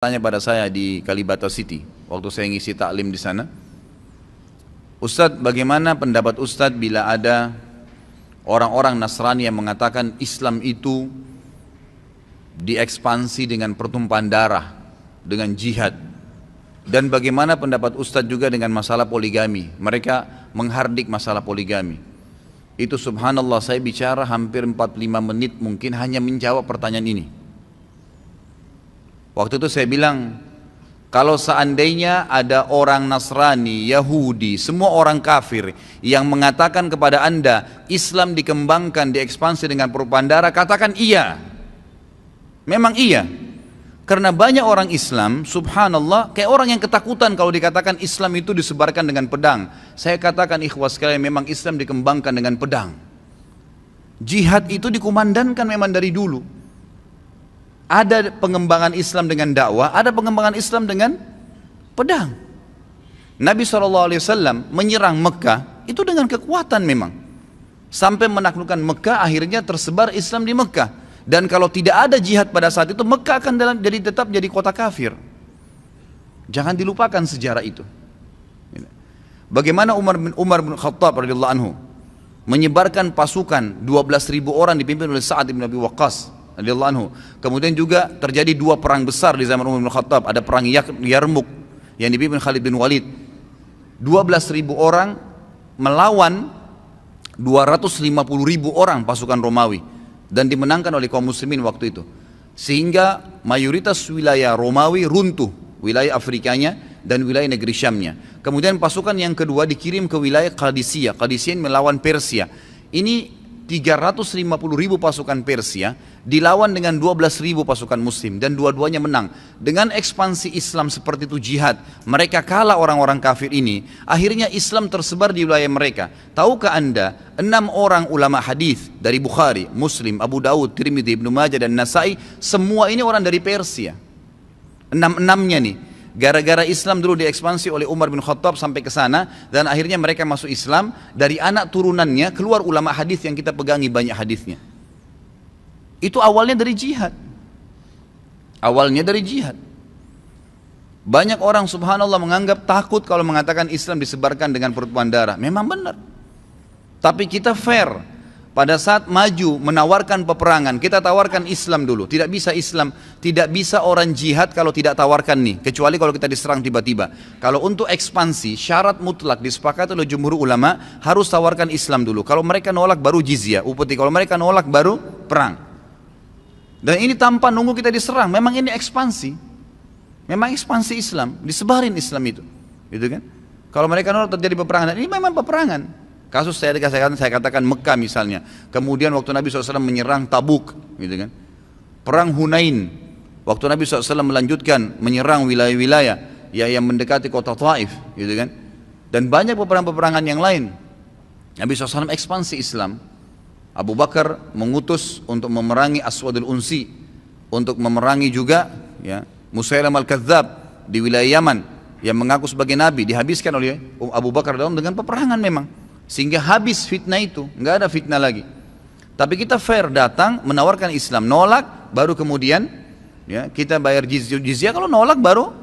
Tanya pada saya di Kalibata City waktu saya ngisi taklim di sana, Ustadz, bagaimana pendapat Ustadz bila ada orang-orang Nasrani yang mengatakan Islam itu diekspansi dengan pertumpahan darah, dengan jihad, dan bagaimana pendapat Ustadz juga dengan masalah poligami? Mereka menghardik masalah poligami. Itu subhanallah, saya bicara hampir 45 menit mungkin hanya menjawab pertanyaan ini. Waktu itu saya bilang, kalau seandainya ada orang Nasrani, Yahudi, semua orang kafir yang mengatakan kepada anda Islam dikembangkan, diekspansi dengan pertumpahan darah, katakan iya. Memang iya. Karena banyak orang Islam, subhanallah, kayak orang yang ketakutan kalau dikatakan Islam itu disebarkan dengan pedang. Saya katakan ikhwas sekalian, memang Islam dikembangkan dengan pedang. Jihad itu dikumandangkan memang dari dulu. Ada pengembangan Islam dengan dakwah, ada pengembangan Islam dengan pedang. Nabi SAW menyerang Mekah itu dengan kekuatan memang. Sampai menaklukkan Mekah, akhirnya tersebar Islam di Mekah. Dan kalau tidak ada jihad pada saat itu, Mekah akan tetap jadi kota kafir. Jangan dilupakan sejarah itu. Bagaimana Umar bin Khattab radhiyallahu anhu menyebarkan pasukan 12.000 orang dipimpin oleh Sa'ad bin Abi Waqqas radhiyallahu anhu. Kemudian juga terjadi dua perang besar di zaman Umar bin Khattab. Ada perang Yarmuk yang dipimpin Khalid bin Walid. 12.000 orang melawan 250.000 orang pasukan Romawi, dan dimenangkan oleh kaum muslimin waktu itu. Sehingga mayoritas wilayah Romawi runtuh, wilayah Afrikanya dan wilayah negeri Syamnya. Kemudian pasukan yang kedua dikirim ke wilayah Qadisiyah. Qadisiyah melawan Persia. Ini 350.000 pasukan Persia dilawan dengan 12.000 pasukan muslim, dan dua-duanya menang. Dengan ekspansi Islam seperti itu, jihad, mereka kalah orang-orang kafir ini. Akhirnya Islam tersebar di wilayah mereka. Tahukah anda 6 orang ulama hadis dari Bukhari, Muslim, Abu Daud, Tirmidzi, Ibnu Majah dan Nasai, semua ini orang dari Persia. 6-6-nya nih. Gara-gara Islam dulu diekspansi oleh Umar bin Khattab sampai ke sana, dan akhirnya mereka masuk Islam. Dari anak turunannya keluar ulama hadis yang kita pegangi banyak hadisnya. Itu awalnya dari jihad. Awalnya dari jihad. Banyak orang subhanallah menganggap takut kalau mengatakan Islam disebarkan dengan pertumpahan darah. Memang benar. Tapi kita fair. Pada saat maju menawarkan peperangan, kita tawarkan Islam dulu. Tidak bisa Islam, tidak bisa orang jihad kalau tidak tawarkan nih. Kecuali kalau kita diserang tiba-tiba. Kalau untuk ekspansi, syarat mutlak disepakati oleh jumhur ulama, harus tawarkan Islam dulu. Kalau mereka nolak baru jizyah, upeti. Kalau mereka nolak baru perang. Dan ini tanpa nunggu kita diserang. Memang ini ekspansi. Memang ekspansi Islam, disebarin Islam itu. Gitu kan? Kalau mereka nolak terjadi peperangan. Ini memang peperangan. Kasus saya katakan Mekah misalnya. Kemudian waktu Nabi SAW menyerang Tabuk, gitu kan. Perang Hunain, waktu Nabi SAW melanjutkan menyerang wilayah-wilayah yang mendekati kota Taif, gitu kan. Dan banyak peperangan-peperangan yang lain. Nabi SAW ekspansi Islam. Abu Bakar mengutus untuk memerangi Aswadul Unsi, untuk memerangi juga ya, Musailam al-Kadzab di wilayah Yaman yang mengaku sebagai Nabi, dihabiskan oleh Abu Bakar dengan peperangan memang. Sehingga habis fitnah itu, nggak ada fitnah lagi. Tapi kita fair, datang menawarkan Islam, nolak baru kemudian ya, kita bayar jizyah. Kalau nolak baru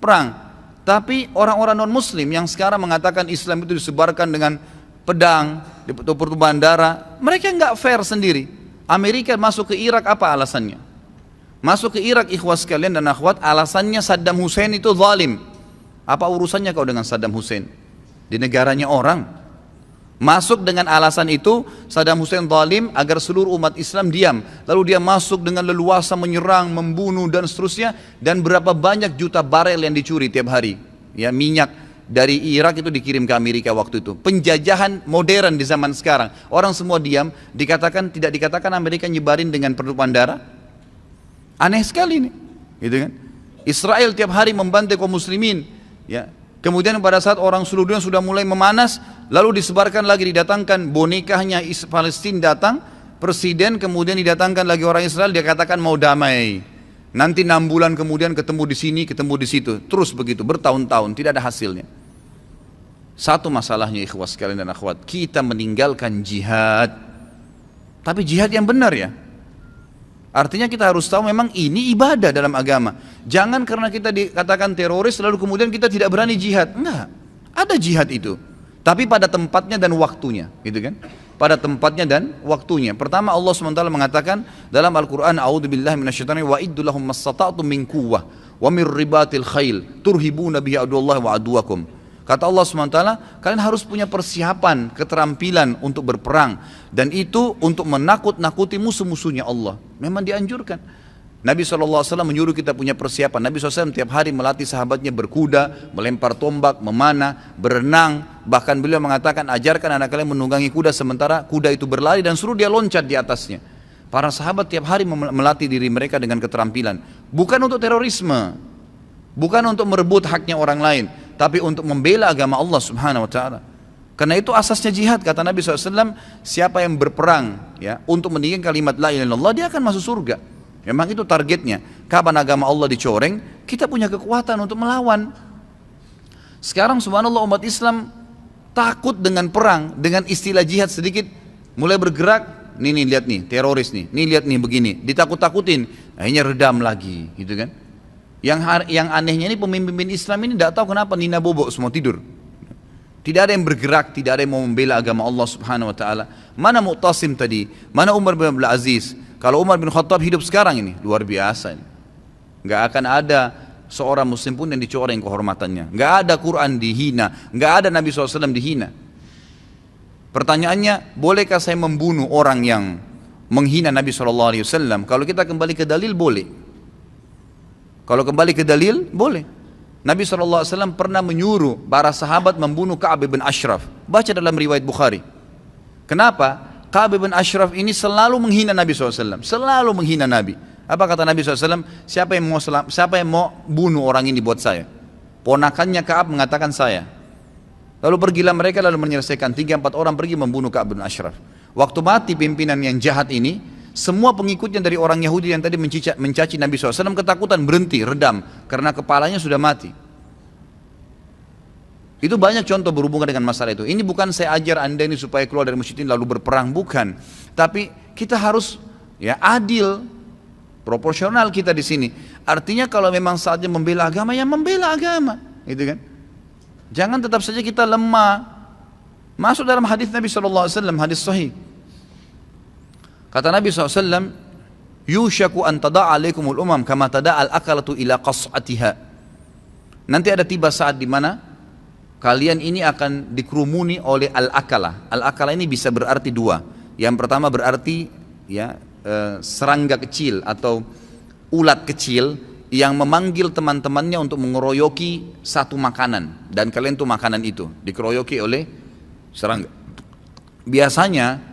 perang. Tapi orang-orang non muslim yang sekarang mengatakan Islam itu disebarkan dengan pedang, pertumpahan darah, mereka nggak fair sendiri. Amerika masuk ke Irak, apa alasannya? Masuk ke Irak ikhwas sekalian dan akhwat, alasannya Saddam Hussein itu zalim. Apa urusannya kau dengan Saddam Hussein? Di negaranya orang. Masuk dengan alasan itu, Saddam Hussein zalim agar seluruh umat Islam diam. Lalu dia masuk dengan leluasa menyerang, membunuh dan seterusnya. Dan berapa banyak juta barel yang dicuri tiap hari. Ya, minyak dari Irak itu dikirim ke Amerika waktu itu. Penjajahan modern di zaman sekarang. Orang semua diam, tidak dikatakan Amerika nyebarin dengan pertumpahan darah. Aneh sekali nih, gitu kan? Israel tiap hari membantai kaum muslimin, ya. Kemudian pada saat orang seluruh dunia sudah mulai memanas, lalu disebarkan lagi, didatangkan bonekanya Palestina datang, presiden, kemudian didatangkan lagi orang Israel, dia katakan mau damai. Nanti 6 bulan kemudian ketemu di sini, ketemu di situ, terus begitu bertahun-tahun, tidak ada hasilnya. Satu masalahnya ikhwas sekalian dan akhwat, kita meninggalkan jihad, tapi jihad yang benar ya. Artinya kita harus tahu memang ini ibadah dalam agama. Jangan karena kita dikatakan teroris lalu kemudian kita tidak berani jihad. Enggak, ada jihad itu. Tapi pada tempatnya dan waktunya, gitu kan? Pada tempatnya dan waktunya. Pertama Allah SWT mengatakan dalam Al-Quran, A'udzubillahi minasyaitonir wa iddu lahum mastata'tum min quwwah wa min ribatil khail turhibuna bihi aduwallahi wa aduwakum. Kata Allah SWT, kalian harus punya persiapan, keterampilan untuk berperang. Dan itu untuk menakut-nakuti musuh-musuhnya Allah. Memang dianjurkan. Nabi SAW menyuruh kita punya persiapan. Nabi SAW tiap hari melatih sahabatnya berkuda, melempar tombak, memanah, berenang. Bahkan beliau mengatakan, ajarkan anak kalian menunggangi kuda sementara kuda itu berlari dan suruh dia loncat di atasnya. Para sahabat tiap hari melatih diri mereka dengan keterampilan. Bukan untuk terorisme, bukan untuk merebut haknya orang lain, tapi untuk membela agama Allah Subhanahu Wa Taala. Karena itu asasnya jihad, kata Nabi SAW, siapa yang berperang ya untuk meninggikan kalimat la ilaha illallah, dia akan masuk surga. Memang itu targetnya. Kapan agama Allah dicoreng, kita punya kekuatan untuk melawan. Sekarang subhanallah umat Islam takut dengan perang, dengan istilah jihad sedikit mulai bergerak. Nih lihat nih teroris nih lihat nih begini, ditakut-takutin, akhirnya redam lagi, gitu kan? Yang anehnya ini pemimpin Islam ini tidak tahu kenapa nina bobok semua tidur. Tidak ada yang bergerak, tidak ada yang mau membela agama Allah Subhanahu Wa Taala. Mana Mu'tasim tadi? Mana Umar bin Abdul Aziz? Kalau Umar bin Khattab hidup sekarang ini, luar biasa ini. Nggak akan ada seorang muslim pun yang dicoreng kehormatannya. Nggak ada Quran dihina, nggak ada Nabi SAW dihina. Pertanyaannya, bolehkah saya membunuh orang yang menghina Nabi SAW? Kalau kita kembali ke dalil, boleh. Kalau kembali ke dalil, boleh. Nabi SAW pernah menyuruh para sahabat membunuh Ka'ab bin Ashraf. Baca dalam riwayat Bukhari. Kenapa? Ka'ab bin Ashraf ini selalu menghina Nabi SAW, selalu menghina Nabi. Apa kata Nabi SAW? Siapa yang mau bunuh orang ini buat saya? Ponakannya Ka'ab mengatakan saya. Lalu pergilah mereka lalu menyelesaikan 3-4 orang pergi membunuh Ka'ab bin Ashraf. Waktu mati pimpinan yang jahat ini, semua pengikutnya dari orang Yahudi yang tadi mencaci Nabi SAW ketakutan, berhenti, redam, karena kepalanya sudah mati. Itu banyak contoh berhubungan dengan masalah itu. Ini bukan saya ajar anda ini supaya keluar dari musyrikin lalu berperang, bukan. Tapi kita harus ya adil, proporsional kita di sini. Artinya kalau memang saatnya membela agama, ya membela agama, gitu kan? Jangan tetap saja kita lemah. Masuk dalam hadis Nabi SAW, hadis sahih. Kata Nabi SAW, yushaku an tada'a alaikumul umam kama tada'al akalatu ila qas'atiha. Nanti ada tiba saat di mana kalian ini akan dikerumuni oleh al-akala. Al-akala ini bisa berarti dua. Yang pertama berarti ya serangga kecil atau ulat kecil yang memanggil teman-temannya untuk mengeroyoki satu makanan. Dan kalian tuh makanan itu dikeroyoki oleh serangga. Biasanya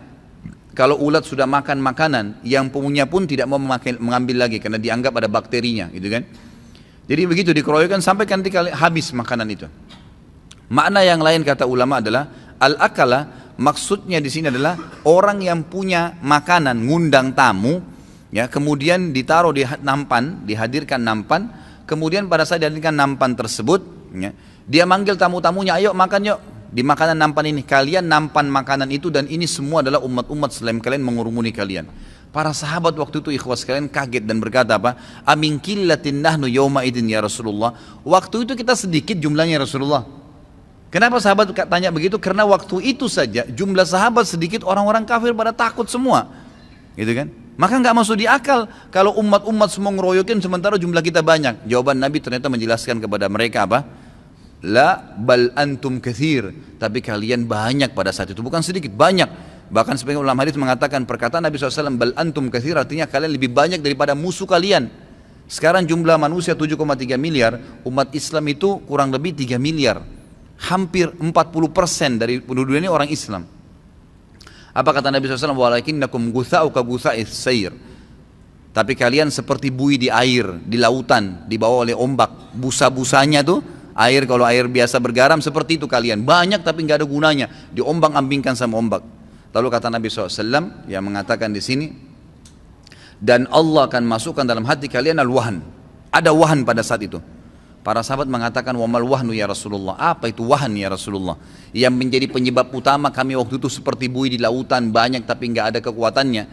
kalau ulat sudah makan makanan, yang punya pun tidak mau mengambil lagi karena dianggap ada bakterinya, gitu kan? Jadi begitu dikeroyokkan sampai nanti habis makanan itu. Makna yang lain kata ulama adalah al-akala, maksudnya di sini adalah orang yang punya makanan ngundang tamu, ya kemudian ditaruh di nampan, dihadirkan nampan, kemudian pada saat dihadirkan nampan tersebut, ya, dia manggil tamu-tamunya, ayo makan yuk di makanan nampan ini, kalian nampan makanan itu dan ini semua adalah umat-umat selain kalian mengurumuni kalian. Para sahabat waktu itu ikhwas kalian kaget dan berkata apa? Amin killatin nahnu yawma idin ya Rasulullah. Waktu itu kita sedikit jumlahnya Rasulullah. Kenapa sahabat tanya begitu? Karena waktu itu saja jumlah sahabat sedikit, orang-orang kafir pada takut semua, gitu kan? Maka nggak masuk di akal kalau umat-umat semua ngeroyokin sementara jumlah kita banyak. Jawaban Nabi ternyata menjelaskan kepada mereka apa? La bal antum kathir, tapi kalian banyak pada saat itu, bukan sedikit, banyak. Bahkan sebagian ulama hadis mengatakan perkataan Nabi SAW bal antum kathir artinya kalian lebih banyak daripada musuh kalian. Sekarang jumlah manusia 7,3 miliar, umat Islam itu kurang lebih 3 miliar. Hampir 40% dari penduduk ini orang Islam. Apa kata Nabi SAW? Walakinnakum gutha'u ka gutha'is sayr. Tapi kalian seperti buih di air, di lautan, dibawa oleh ombak. Busa-busanya tuh, air kalau air biasa bergaram seperti itu kalian. Banyak tapi nggak ada gunanya, diombang-ambingkan sama ombak. Lalu kata Nabi SAW yang mengatakan di sini, dan Allah akan masukkan dalam hati kalian al-wahan. Ada wahan pada saat itu. Para sahabat mengatakan, wamal wahnu ya Rasulullah. Apa itu wahan ya Rasulullah? Yang menjadi penyebab utama kami waktu itu seperti buih di lautan, banyak tapi nggak ada kekuatannya.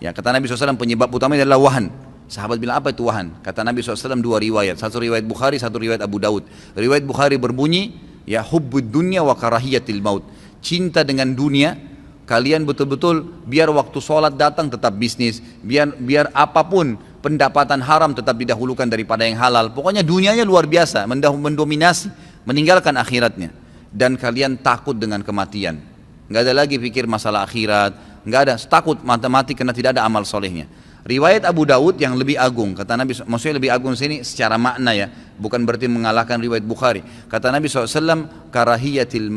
Ya, kata Nabi SAW penyebab utamanya adalah wahan. Sahabat bilang apa itu wahan? Kata Nabi SAW dua riwayat, satu riwayat Bukhari, satu riwayat Abu Daud. Riwayat Bukhari berbunyi, ya hubbud dunya wa karahiyatil maut. Cinta dengan dunia, kalian betul-betul biar waktu sholat datang tetap bisnis, biar apapun pendapatan haram tetap didahulukan daripada yang halal. Pokoknya dunianya luar biasa, mendominasi, meninggalkan akhiratnya. Dan kalian takut dengan kematian. Nggak ada lagi pikir masalah akhirat, nggak ada, takut mati karena tidak ada amal solehnya. Riwayat Abu Daud yang lebih agung, kata Nabi, maksudnya lebih agung sini secara makna ya, bukan berarti mengalahkan riwayat Bukhari. Kata Nabi SAW, karahiyatil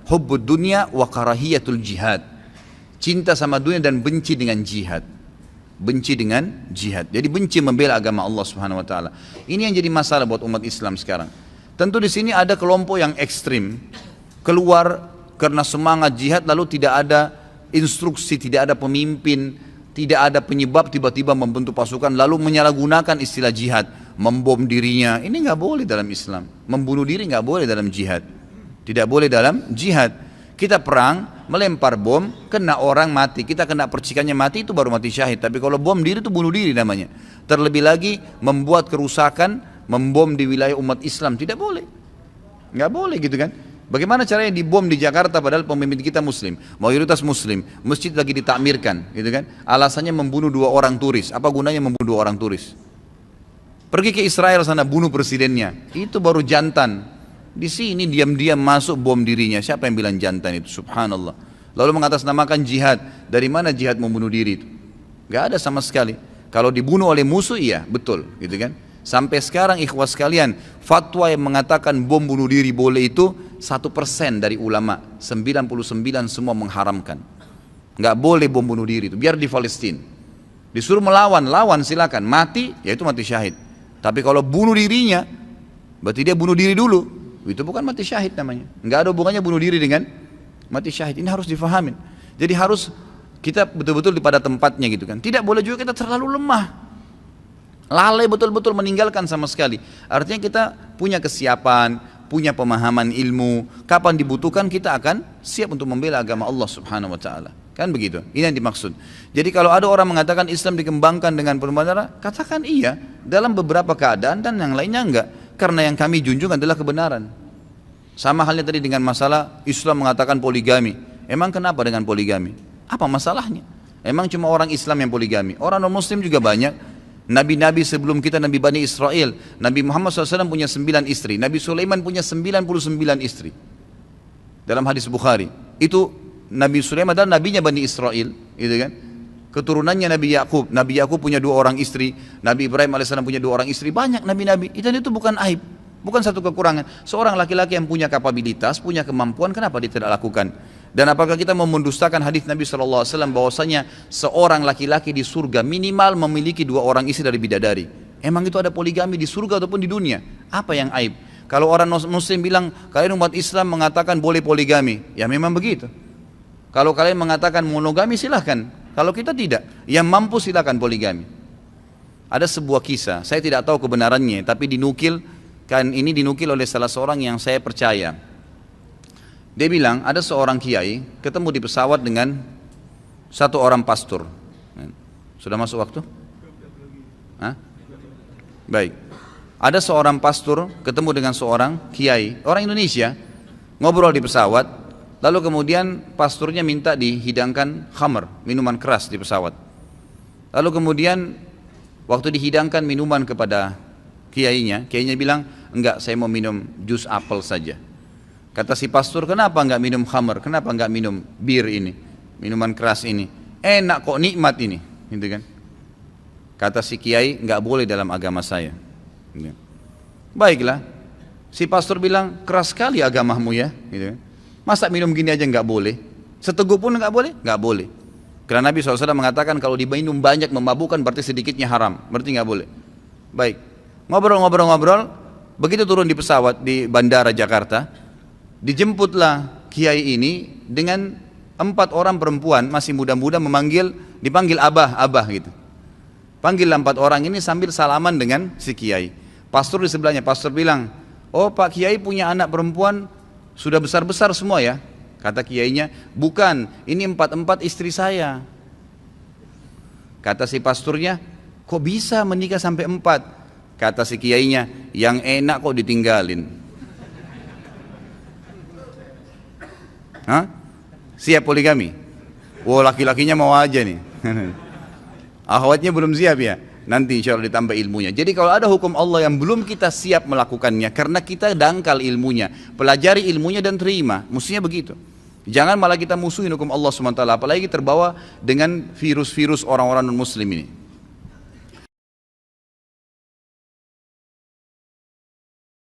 hubbud dunya wa karahiyatul jihad. Cinta sama dunia dan benci dengan jihad. Benci dengan jihad. Jadi benci membela agama Allah Subhanahu wa taala. Ini yang jadi masalah buat umat Islam sekarang. Tentu di sini ada kelompok yang ekstrim, keluar karena semangat jihad lalu tidak ada instruksi, tidak ada pemimpin, tidak ada penyebab, tiba-tiba membentuk pasukan lalu menyalahgunakan istilah jihad, membom dirinya. Ini nggak boleh dalam Islam. Membunuh diri nggak boleh dalam jihad. Tidak boleh dalam jihad. Kita perang, melempar bom, kena orang mati, kita kena percikannya mati, itu baru mati syahid. Tapi kalau bom diri itu bunuh diri namanya. Terlebih lagi membuat kerusakan, membom di wilayah umat Islam, tidak boleh. Nggak boleh gitu kan. Bagaimana caranya dibom di Jakarta padahal pemimpin kita muslim, mayoritas muslim, masjid lagi ditakmirkan, gitu kan? Alasannya membunuh 2 orang turis. Apa gunanya membunuh 2 orang turis? Pergi ke Israel sana bunuh presidennya. Itu baru jantan. Di sini diam-diam masuk bom dirinya. Siapa yang bilang jantan itu? Subhanallah. Lalu mengatasnamakan jihad. Dari mana jihad membunuh diri itu? Gak ada sama sekali. Kalau dibunuh oleh musuh iya, betul, gitu kan? Sampai sekarang ikhwas sekalian, fatwa yang mengatakan bom bunuh diri boleh itu 1% dari ulama, 99 semua mengharamkan. Nggak boleh bom bunuh diri itu, biar di Palestina. Disuruh melawan, lawan silakan, mati, ya itu mati syahid. Tapi kalau bunuh dirinya, berarti dia bunuh diri dulu, itu bukan mati syahid namanya. Nggak ada hubungannya bunuh diri dengan mati syahid, ini harus difahamin. Jadi harus kita betul-betul pada tempatnya gitu kan. Tidak boleh juga kita terlalu lemah. Lalai betul-betul meninggalkan sama sekali. Artinya kita punya kesiapan, punya pemahaman ilmu. Kapan dibutuhkan kita akan siap untuk membela agama Allah Subhanahu wa taala. Kan begitu? Ini yang dimaksud. Jadi kalau ada orang mengatakan Islam dikembangkan dengan perbuatan, katakan iya dalam beberapa keadaan dan yang lainnya enggak. Karena yang kami junjung adalah kebenaran. Sama halnya tadi dengan masalah Islam mengatakan poligami. Emang kenapa dengan poligami? Apa masalahnya? Emang cuma orang Islam yang poligami? Orang non-Muslim juga banyak. Nabi-nabi sebelum kita, Nabi Bani Israel, Nabi Muhammad SAW punya 9 istri, Nabi Sulaiman punya 99 istri. Dalam hadis Bukhari, itu Nabi Sulaiman adalah nabinya Bani Israel, gitu kan? Keturunannya Nabi Yakub, Nabi Yakub punya 2 orang istri, Nabi Ibrahim AS punya 2 orang istri, banyak nabi-nabi. Itu bukan aib, bukan satu kekurangan. Seorang laki-laki yang punya kapabilitas, punya kemampuan, kenapa dia tidak lakukan? Dan apakah kita mau mendustakan hadis Nabi SAW bahwasanya seorang laki-laki di surga minimal memiliki 2 orang istri dari bidadari? Emang itu ada poligami di surga ataupun di dunia? Apa yang aib? Kalau orang muslim bilang kalian umat Islam mengatakan boleh poligami, ya memang begitu. Kalau kalian mengatakan monogami silahkan. Kalau kita tidak, yang mampu silahkan poligami. Ada sebuah kisah, saya tidak tahu kebenarannya, tapi ini dinukil oleh salah seorang yang saya percaya. Dia bilang ada seorang kiai ketemu di pesawat dengan satu orang pastor. Sudah masuk waktu? Hah? Baik. Ada seorang pastor ketemu dengan seorang kiai, orang Indonesia, ngobrol di pesawat. Lalu kemudian pastornya minta dihidangkan khamr, minuman keras di pesawat. Lalu kemudian waktu dihidangkan minuman kepada kiainya bilang, enggak, saya mau minum jus apel saja. Kata si pastor, kenapa enggak minum khamr? Kenapa enggak minum bir ini? Minuman keras ini. Enak kok, nikmat ini. Gitu kan? Kata si kiai, enggak boleh dalam agama saya. Gitu. Baiklah. Si pastor bilang, keras sekali agamamu ya. Gitu kan? Masa minum gini aja enggak boleh? Seteguk pun enggak boleh? Enggak boleh. Karena Nabi SAW mengatakan kalau diminum banyak memabukkan berarti sedikitnya haram. Berarti enggak boleh. Baik. Ngobrol. Begitu turun di pesawat di bandara Jakarta, dijemputlah kiai ini dengan 4 orang perempuan masih muda-muda dipanggil abah gitu. Panggil 4 orang ini sambil salaman dengan si kiai. Pastor di sebelahnya, pastor bilang, oh Pak Kiai punya anak perempuan sudah besar-besar semua ya? Kata kiainya, bukan, ini 4 istri saya. Kata si pasturnya, kok bisa menikah sampai 4? Kata si kiainya, yang enak kok ditinggalin. Hah? Siap poligami? Wah, laki-lakinya mau aja nih. Akhwatnya belum siap ya? Nanti insya Allah ditambah ilmunya. Jadi kalau ada hukum Allah yang belum kita siap melakukannya, karena kita dangkal ilmunya, pelajari ilmunya dan terima, mestinya begitu. Jangan malah kita musuhin hukum Allah SWT, apalagi terbawa dengan virus-virus orang-orang non muslim ini.